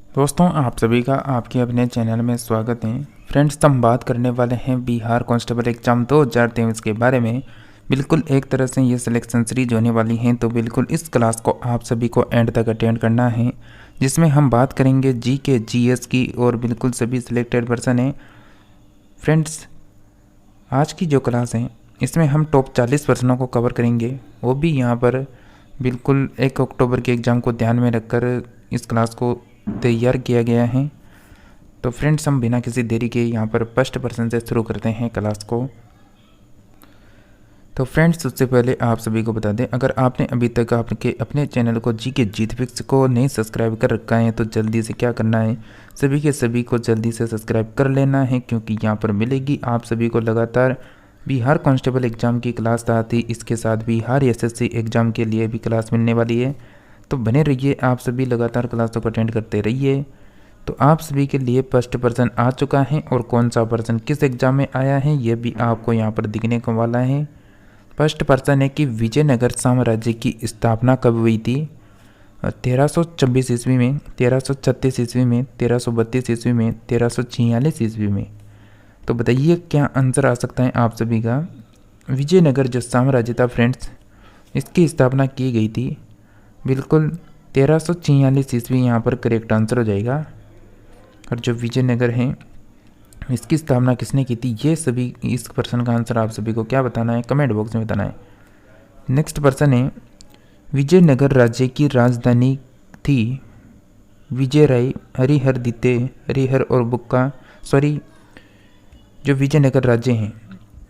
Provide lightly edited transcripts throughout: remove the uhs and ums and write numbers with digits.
दोस्तों, आप सभी का आपके अपने चैनल में स्वागत है। फ्रेंड्स, हम बात करने वाले हैं बिहार कांस्टेबल एग्जाम 2023 के बारे में। बिल्कुल एक तरह से ये सिलेक्शन सीरीज होने वाली है, तो बिल्कुल इस क्लास को आप सभी को एंड तक अटेंड करना है, जिसमें हम बात करेंगे जीके जीएस की और बिल्कुल सभी सिलेक्टेड पर्सन हैं। फ्रेंड्स, आज की जो क्लास है इसमें हम टॉप 40 पर्सनों को कवर करेंगे, वो भी यहाँ पर बिल्कुल 1 अक्टूबर के एग्ज़ाम को ध्यान में रखकर इस क्लास को तैयार किया गया है। तो फ्रेंड्स, हम बिना किसी देरी के यहाँ पर फर्स्ट पर्सन से शुरू करते हैं क्लास को। तो फ्रेंड्स, सबसे पहले आप सभी को बता दें, अगर आपने अभी तक आपके अपने चैनल को जीके जीत फिक्स को नहीं सब्सक्राइब कर रखा है तो जल्दी से क्या करना है, सभी के सभी को जल्दी से सब्सक्राइब कर लेना है, क्योंकि यहाँ पर मिलेगी आप सभी को लगातार बिहार कांस्टेबल एग्ज़ाम की क्लास साथ ही इसके साथ बिहार एसएससी एग्ज़ाम के लिए भी क्लास मिलने वाली है। तो बने रहिए, आप सभी लगातार क्लासों को अटेंड करते रहिए। तो आप सभी के लिए फर्स्ट पर्सन आ चुका है और कौन सा पर्सन किस एग्ज़ाम में आया है ये भी आपको यहाँ पर दिखने को वाला है। फर्स्ट पर्सन है कि विजयनगर साम्राज्य की स्थापना कब हुई थी? 1326 ईस्वी में, 1336 ईस्वी में, 1332 ईस्वी में, 1346 ईस्वी में। तो बताइए क्या आंसर आ सकता है आप सभी का। विजयनगर जो साम्राज्य था फ्रेंड्स, इसकी स्थापना की गई थी बिल्कुल 1346 ईस्वी यहाँ पर करेक्ट आंसर हो जाएगा। और जो विजयनगर है इसकी स्थापना किसने की थी, ये सभी इस पर्सन का आंसर आप सभी को क्या बताना है, कमेंट बॉक्स में बताना है। नेक्स्ट पर्सन है, विजयनगर राज्य की राजधानी थी विजय राय, हरिहर दिते, हरिहर और बुक्का। जो विजयनगर राज्य है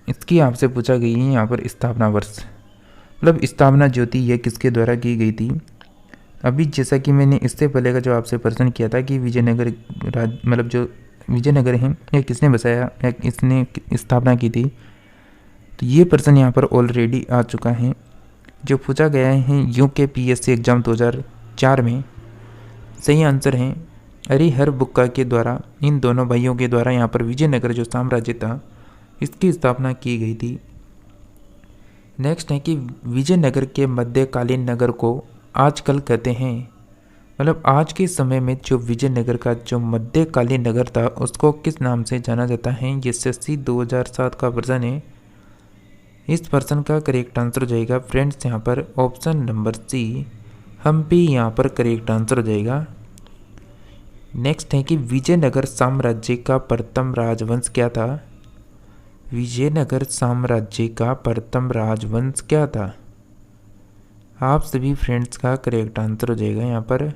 इसकी आपसे पूछा गई है यहाँ पर स्थापना वर्ष, मतलब स्थापना जो थी ये किसके द्वारा की गई थी। अभी जैसा कि मैंने इससे पहले का जो आपसे प्रश्न किया था कि विजयनगर मतलब जो विजयनगर है ये किसने बसाया या किसने स्थापना की थी, तो ये पर्सन यहाँ पर ऑलरेडी आ चुका है। जो पूछा गया है यूकेपीएससी एग्ज़ाम 2004 में, सही आंसर है हरिहर बुक्का के द्वारा, इन दोनों भाइयों के द्वारा यहाँ पर विजयनगर जो साम्राज्य था इसकी स्थापना की गई थी। नेक्स्ट है कि विजयनगर के मध्यकालीन नगर को आजकल कहते हैं, मतलब आज के समय में जो विजयनगर का जो मध्यकालीन नगर था उसको किस नाम से जाना जाता है। ये एसएससी 2007 का वर्जन है। इस पर्सन का करेक्ट आंसर हो जाएगा फ्रेंड्स यहाँ पर ऑप्शन नंबर सी, हम्पी यहाँ पर करेक्ट आंसर हो जाएगा। नेक्स्ट है कि विजयनगर साम्राज्य का प्रथम राजवंश क्या था। विजयनगर साम्राज्य का प्रथम राजवंश क्या था? आप सभी फ्रेंड्स का करेक्ट आंसर हो जाएगा यहाँ पर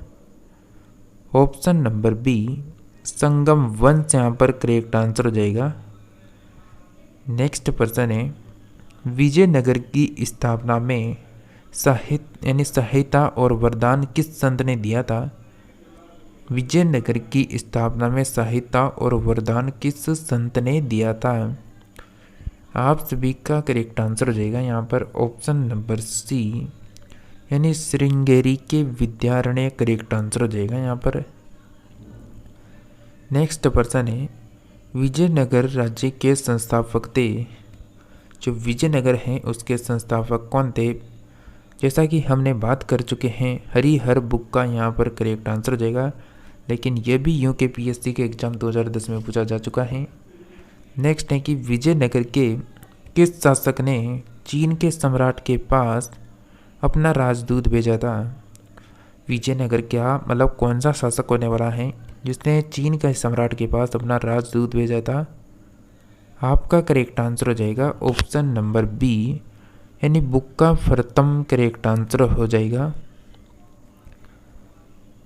ऑप्शन नंबर बी, संगम वंश यहाँ पर करेक्ट आंसर हो जाएगा। नेक्स्ट पर्सन है, विजयनगर की स्थापना में सहायता और वरदान किस संत ने दिया था। विजयनगर की स्थापना में सहायता और वरदान किस संत ने दिया था? आप सभी का करेक्ट आंसर हो जाएगा यहाँ पर ऑप्शन नंबर सी, यानी श्रृंगेरी के विद्यारण्य करेक्ट आंसर हो जाएगा यहाँ पर। नेक्स्ट पर्सन है, विजयनगर राज्य के संस्थापक थे। जो विजयनगर है उसके संस्थापक कौन थे? जैसा कि हमने बात कर चुके हैं, हरिहर बुक्का यहाँ पर करेक्ट आंसर हो जाएगा, लेकिन यह भी यूकेपीएससी के एग्ज़ाम 2010 में पूछा जा चुका है। नेक्स्ट है कि विजयनगर के किस शासक ने चीन के सम्राट के पास अपना राजदूत भेजा था। विजयनगर क्या मतलब कौन सा शासक होने वाला है जिसने चीन के सम्राट के पास अपना राजदूत भेजा था? आपका करेक्ट आंसर हो जाएगा ऑप्शन नंबर बी, यानी बुक्का फरतम करेक्ट आंसर हो जाएगा।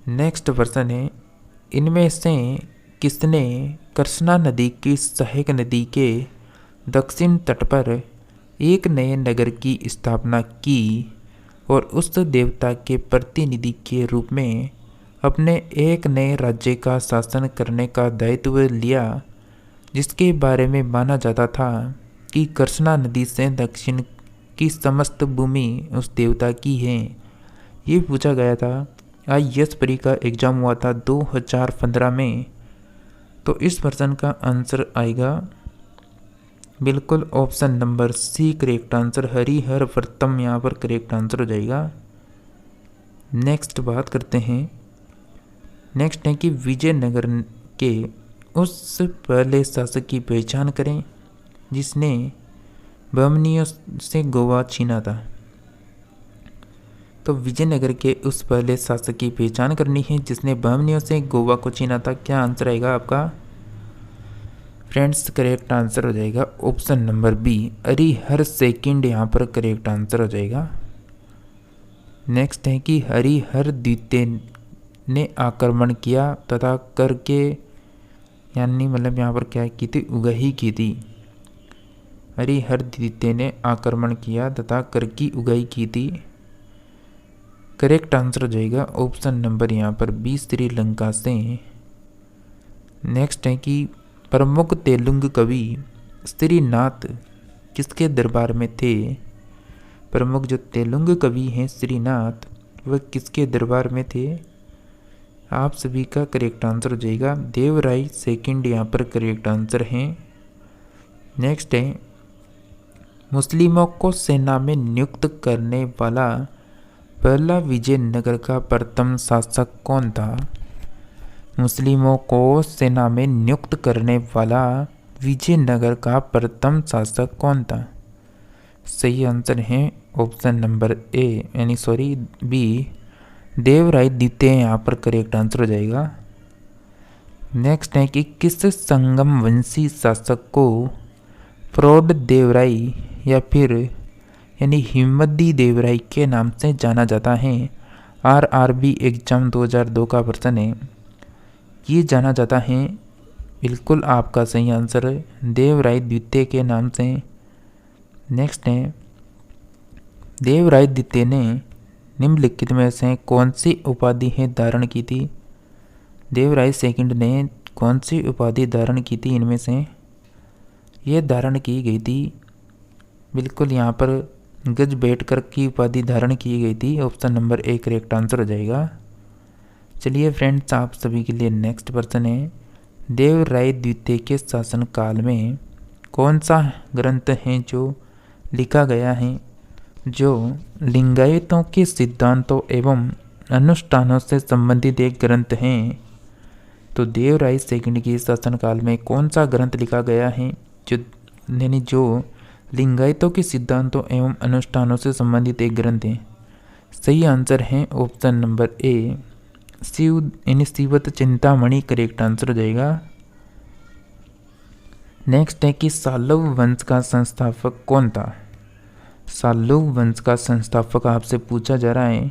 नेक्स्ट पर्सन है, इनमें से किसने कृष्णा नदी की सहायक नदी के दक्षिण तट पर एक नए नगर की स्थापना की और उस देवता के प्रतिनिधि के रूप में अपने एक नए राज्य का शासन करने का दायित्व लिया, जिसके बारे में माना जाता था कि कृष्णा नदी से दक्षिण की समस्त भूमि उस देवता की है। ये पूछा गया था आईएएस परी का एग्ज़ाम हुआ था 2015 में। तो इस पर्सन का आंसर आएगा बिल्कुल option number C correct answer, Harihar प्रथम यहाँ पर करेक्ट आंसर हो जाएगा। नेक्स्ट बात करते हैं, नेक्स्ट है कि विजयनगर के उस पहले शासक की पहचान करें जिसने बहमनियों से गोवा छीना था। तो विजयनगर के उस पहले शासक की पहचान करनी है जिसने बहमनियों से गोवा को छीना था। क्या आंसर आएगा आपका फ्रेंड्स? करेक्ट आंसर हो जाएगा option number B, Harihar second यहाँ पर करेक्ट आंसर हो जाएगा। नेक्स्ट है कि हरिहर द्वितीय ने आक्रमण किया तथा करके यानी मतलब यहाँ पर क्या की थी, उगाही की थी। हरिहर द्वितीय ने आक्रमण किया तथा कर की उगाही की थी। करेक्ट आंसर हो जाएगा ऑप्शन नंबर यहाँ पर बी, श्रीलंका से। नेक्स्ट है कि प्रमुख तेलुगु कवि श्रीनाथ किसके दरबार में थे? प्रमुख जो तेलुगु कवि हैं श्रीनाथ, वह किसके दरबार में थे? आप सभी का करेक्ट आंसर हो जाएगा देवराय सेकंड यहाँ पर करेक्ट आंसर है। नेक्स्ट है मुस्लिमों को सेना में नियुक्त करने वाला पहला विजयनगर का प्रथम शासक कौन था? मुस्लिमों को सेना में नियुक्त करने वाला विजयनगर का प्रथम शासक कौन था? सही आंसर है ऑप्शन नंबर ए यानी सॉरी बी, देवराय द्वितीय यहाँ पर करेक्ट आंसर हो जाएगा। नेक्स्ट है कि किस संगम वंशी शासक को प्रौढ़ देवराय या फिर यानी हिम्मती देवराय के नाम से जाना जाता है? आरआरबी एग्जाम 2002 का प्रश्न है। ये जाना जाता है, बिल्कुल आपका सही आंसर है देवराय द्वितीय के नाम से। नेक्स्ट है देवराय द्वितीय ने निम्नलिखित में से कौन सी उपाधि है धारण की थी? देवराय सेकंड ने कौन सी उपाधि धारण की थी? इनमें से ये धारण की गई थी, बिल्कुल यहाँ पर गज बैठकर की उपाधि धारण की गई थी। Option number A correct answer हो जाएगा। चलिए फ्रेंड्स, आप सभी के लिए नेक्स्ट प्रश्न है देवराय द्वितीय के शासनकाल में कौन सा ग्रंथ है जो लिखा गया है जो लिंगायतों के सिद्धांतों एवं अनुष्ठानों से संबंधित एक ग्रंथ है? तो देवराय सेकंड के शासनकाल में कौन सा ग्रंथ लिखा गया है जो लिंगायतों के सिद्धांतों एवं अनुष्ठानों से संबंधित एक ग्रंथ है? सही आंसर है ऑप्शन नंबर ए, शिवत चिंतामणि करेक्ट आंसर हो जाएगा। नेक्स्ट है कि सालव वंश का संस्थापक कौन था? सालव वंश का संस्थापक आपसे पूछा जा रहा है।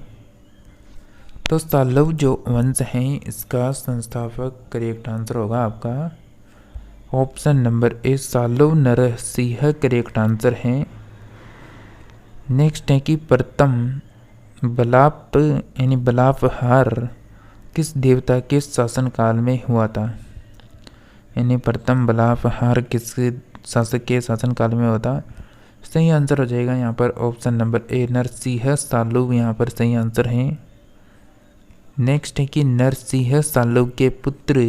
तो सालव जो वंश है इसका संस्थापक करेक्ट आंसर होगा आपका option number A, Saluva Narasimha correct answer है। नेक्स्ट है कि प्रथम बलाप यानी बलापहार किस देवता के शासनकाल में हुआ था? यानी प्रथम बलापहार किस शासक के शासनकाल में हुआ था? सही आंसर हो जाएगा यहाँ पर option number A, Narasimha Saluva यहाँ पर सही आंसर है। नेक्स्ट है कि नरसिंह सालव के पुत्र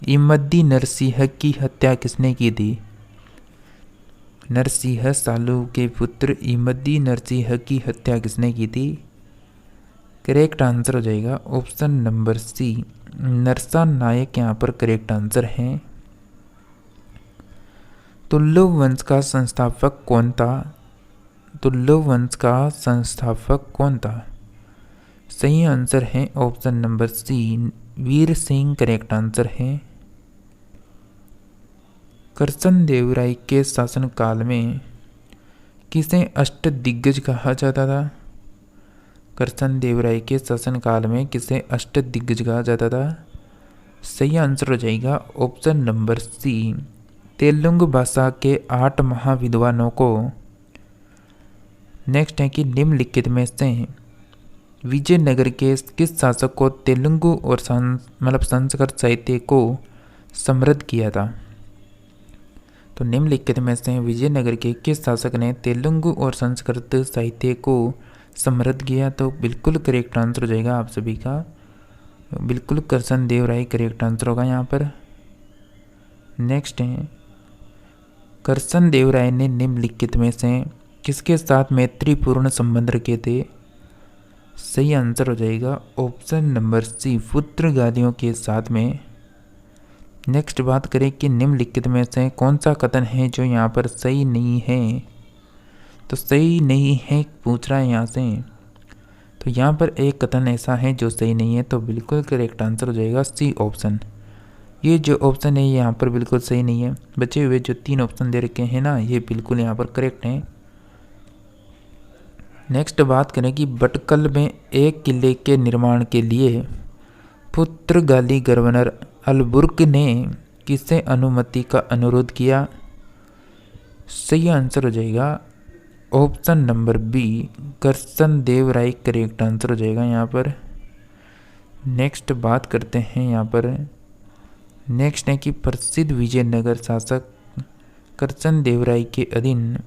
इमदी नरसिंह की हत्या किसने की थी? नरसिंह सालव के पुत्र इमदी नरसिंह की हत्या किसने की थी? करेक्ट आंसर हो जाएगा ऑप्शन नंबर सी, नरसा नायक यहाँ पर करेक्ट आंसर है। तुल्लव वंश का संस्थापक कौन था? तुल्लव वंश का संस्थापक कौन था? सही आंसर है ऑप्शन नंबर सी, वीर सिंह करेक्ट आंसर है। करसन देवराय के शासनकाल में किसे अष्टदिग्गज कहा जाता था? करसन देवराय के शासनकाल में किसे अष्टदिग्गज कहा जाता था? सही आंसर हो जाएगा ऑप्शन नंबर सी, तेलुगु भाषा के 8 महाविद्वानों को। नेक्स्ट है कि निम्नलिखित में से विजयनगर के किस शासक को तेलुगु और संस्कृत साहित्य को समृद्ध किया था? तो निम्नलिखित में से विजयनगर के किस शासक ने तेलुगु और संस्कृत साहित्य को समृद्ध किया? तो बिल्कुल करेक्ट आंसर हो जाएगा आप सभी का, बिल्कुल करसन देवराय करेक्ट आंसर होगा यहाँ पर। नेक्स्ट है करसन देवराय ने निम्नलिखित में से किसके साथ मैत्रीपूर्ण संबंध रखे थे? सही आंसर हो जाएगा ऑप्शन नंबर सी, पुर्तगालियों के साथ में। नेक्स्ट बात करें कि निम्नलिखित में से कौन सा कथन है जो यहाँ पर सही नहीं है। तो सही नहीं है पूछ रहा है यहाँ से, तो यहाँ पर एक कथन ऐसा है जो सही नहीं है, तो बिल्कुल करेक्ट आंसर हो जाएगा सी ऑप्शन। ये जो ऑप्शन है यहाँ पर बिल्कुल सही नहीं है। बचे हुए जो 3 ऑप्शन दे रखे हैं ना, ये बिल्कुल यहाँ पर करेक्ट हैं। नेक्स्ट बात करें कि बटकल में एक किले के निर्माण के लिए पुर्तगाली गवर्नर अलबुर्क ने किससे अनुमति का अनुरोध किया। सही आंसर हो जाएगा ऑप्शन नंबर बी, करसन देव राय करेक्ट आंसर हो जाएगा यहाँ पर। नेक्स्ट बात करते हैं यहाँ पर, नेक्स्ट है कि प्रसिद्ध विजयनगर शासक करसन देव राय के अधीन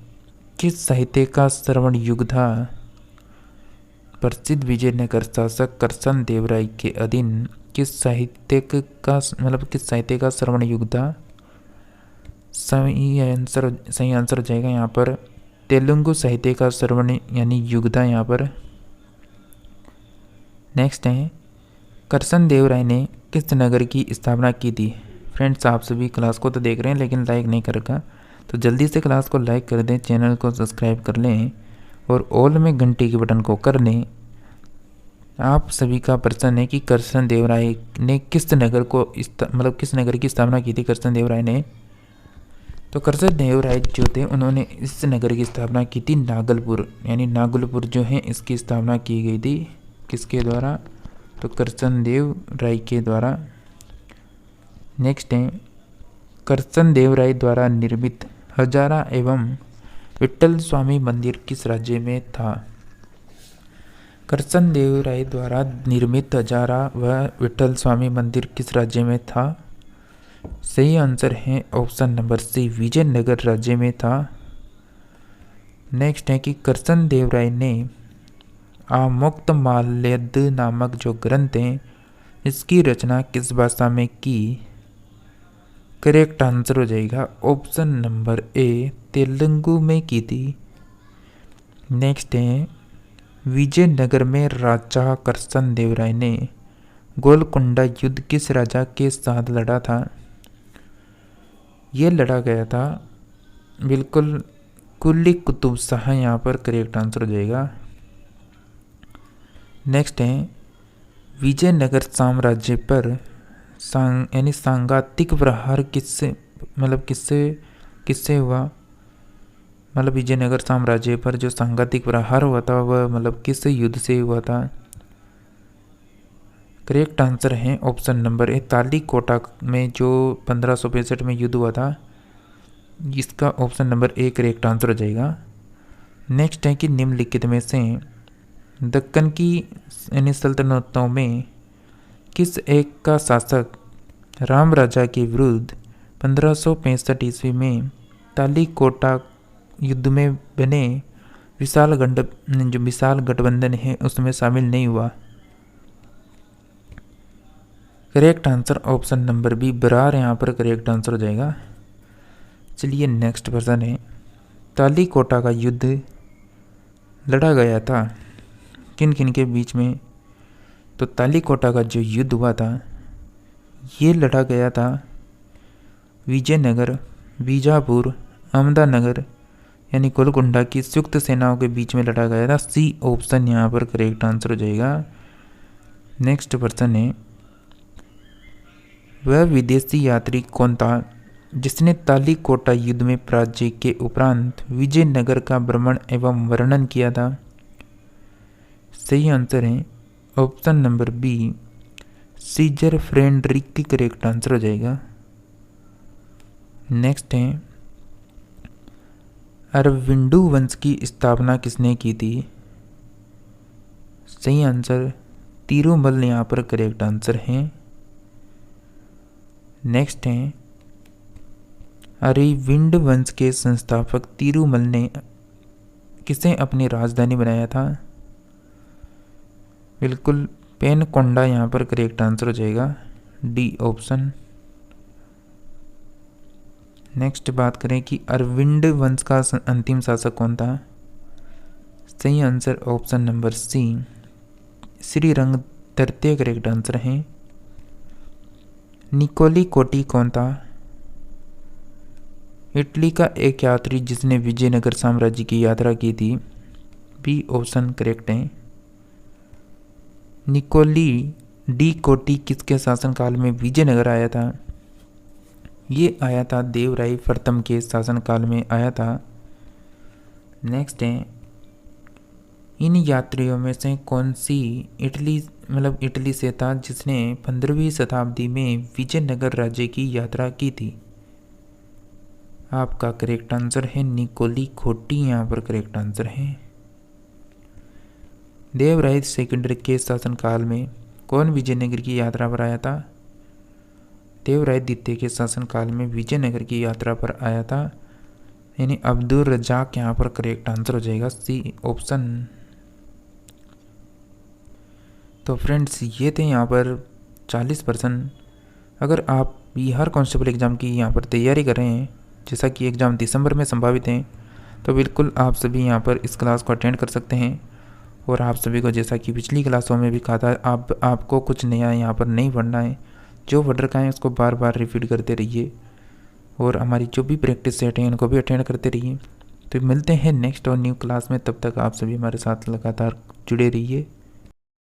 किस साहित्य का श्रवण युग था। प्रसिद्ध विजयनगर शासक करसन देव राय के अधीन किस साहित्य का श्रवण युग था। सही आंसर हो जाएगा यहाँ पर तेलुगु साहित्य का श्रवण यानी युग था यहाँ पर। नेक्स्ट है करसन देव राय ने किस नगर की स्थापना की थी। फ्रेंड्स, आप सभी क्लास को तो देख रहे हैं लेकिन लाइक नहीं कर रखा, तो जल्दी से क्लास को लाइक कर दें, चैनल को सब्सक्राइब कर लें और ऑल में घंटी के बटन को कर लें। आप सभी का प्रश्न है कि करसन देव राय ने किस नगर की स्थापना की थी। करसन देव राय ने, तो करसन देव राय जो थे उन्होंने इस नगर की स्थापना की थी नागलपुर, यानी नागलपुर जो है इसकी स्थापना की गई थी किसके द्वारा, तो करसन देव राय के द्वारा। नेक्स्ट है करसन देव राय द्वारा निर्मित हजारा एवं विट्ठल स्वामी मंदिर किस राज्य में था। करसन देव राय द्वारा निर्मित हजारा व विट्ठल स्वामी मंदिर किस राज्य में था। सही आंसर है ऑप्शन नंबर सी, विजयनगर राज्य में था। नेक्स्ट है कि करसन देव राय ने आमुक्तमाल्यद नामक जो ग्रंथ है इसकी रचना किस भाषा में की। करेक्ट आंसर हो जाएगा ऑप्शन नंबर ए, तेलुगु में की थी। नेक्स्ट है विजयनगर में राजा करसन देव राय ने गोलकुंडा युद्ध किस राजा के साथ लड़ा था। ये लड़ा गया था बिल्कुल कुली कुतुब शाह, यहाँ पर करेक्ट आंसर हो जाएगा। नेक्स्ट है विजयनगर साम्राज्य पर यानी सांघातिक प्रहार किससे हुआ। विजयनगर साम्राज्य पर जो सांघातिक प्रहार हुआ था वह किस युद्ध से हुआ था। करेक्ट आंसर है ऑप्शन नंबर ए, तालीकोटा में जो 1565 में युद्ध हुआ था, इसका option number A correct answer हो जाएगा। नेक्स्ट है कि निम्नलिखित में से दक्कन की यानी सल्तनतों में किस एक का शासक राम राजा के विरुद्ध 1565 ईस्वी में तालीकोटा युद्ध में बने विशाल गठबंधन है उसमें शामिल नहीं हुआ। Correct answer option number B, Berar यहाँ पर करेक्ट आंसर हो जाएगा। चलिए नेक्स्ट प्रश्न है, तालीकोटा का युद्ध लड़ा गया था किन किन के बीच में। तो तालीकोटा का जो युद्ध हुआ था ये लड़ा गया था विजयनगर, बीजापुर, अहमदनगर यानी गोलकुंडा की संयुक्त सेनाओं के बीच में लड़ा गया था। सी ऑप्शन यहाँ पर करेक्ट आंसर हो जाएगा। नेक्स्ट प्रश्न है, वह विदेशी यात्री कौन था जिसने तालीकोटा युद्ध में पराजय के उपरांत विजयनगर का भ्रमण एवं वर्णन किया था। सही आंसर है option number B, Caesar Frederick की करेक्ट आंसर हो जाएगा। नेक्स्ट है अरविंदु वंश की स्थापना किसने की थी। सही आंसर तिरुमल यहाँ पर करेक्ट आंसर है। नेक्स्ट है अरविंद वंश के संस्थापक तिरुमल ने किसे अपनी राजधानी बनाया था। बिल्कुल पेनकोंडा यहाँ पर करेक्ट आंसर हो जाएगा, डी ऑप्शन। नेक्स्ट बात करें कि अरविंद वंश का अंतिम शासक कौन था। सही answer option number C, Srirang तृतीय करेक्ट आंसर है। निकोली कोटी कौन था? इटली का एक यात्री जिसने विजयनगर साम्राज्य की यात्रा की थी। बी ऑप्शन करेक्ट है। निकोली डी कोटी किसके शासनकाल में विजयनगर आया था? ये आया था देवराय प्रथम के शासनकाल में आया था। नेक्स्ट है, इन यात्रियों में से कौन सी इटली से था जिसने 15वीं शताब्दी में विजयनगर राज्य की यात्रा की थी? आपका करेक्ट आंसर है निकोली खोटी, यहाँ पर करेक्ट आंसर है। देवराय सेकेंडरी के शासनकाल में कौन विजयनगर की यात्रा पर आया था? देवराय द्वितीय के शासनकाल में विजयनगर की यात्रा पर आया था, यानी अब्दुल रजाक यहाँ पर करेक्ट आंसर हो जाएगा, सी ऑप्शन। तो फ्रेंड्स ये थे यहाँ पर 40%। अगर आप बिहार कांस्टेबल एग्ज़ाम की यहाँ पर तैयारी कर रहे हैं, जैसा कि एग्ज़ाम दिसंबर में संभावित हैं, तो बिल्कुल आप सभी यहाँ पर इस क्लास को अटेंड कर सकते हैं। और आप सभी को जैसा कि पिछली क्लासों में भी कहा था, आपको कुछ नया यहाँ पर नहीं पढ़ना है। जो पढ़ रखा है उसको बार बार रिपीट करते रहिए और हमारी जो भी प्रैक्टिस सेट है उनको भी अटेंड करते रहिए। तो मिलते हैं नेक्स्ट और न्यू क्लास में, तब तक आप सभी हमारे साथ लगातार जुड़े रहिए।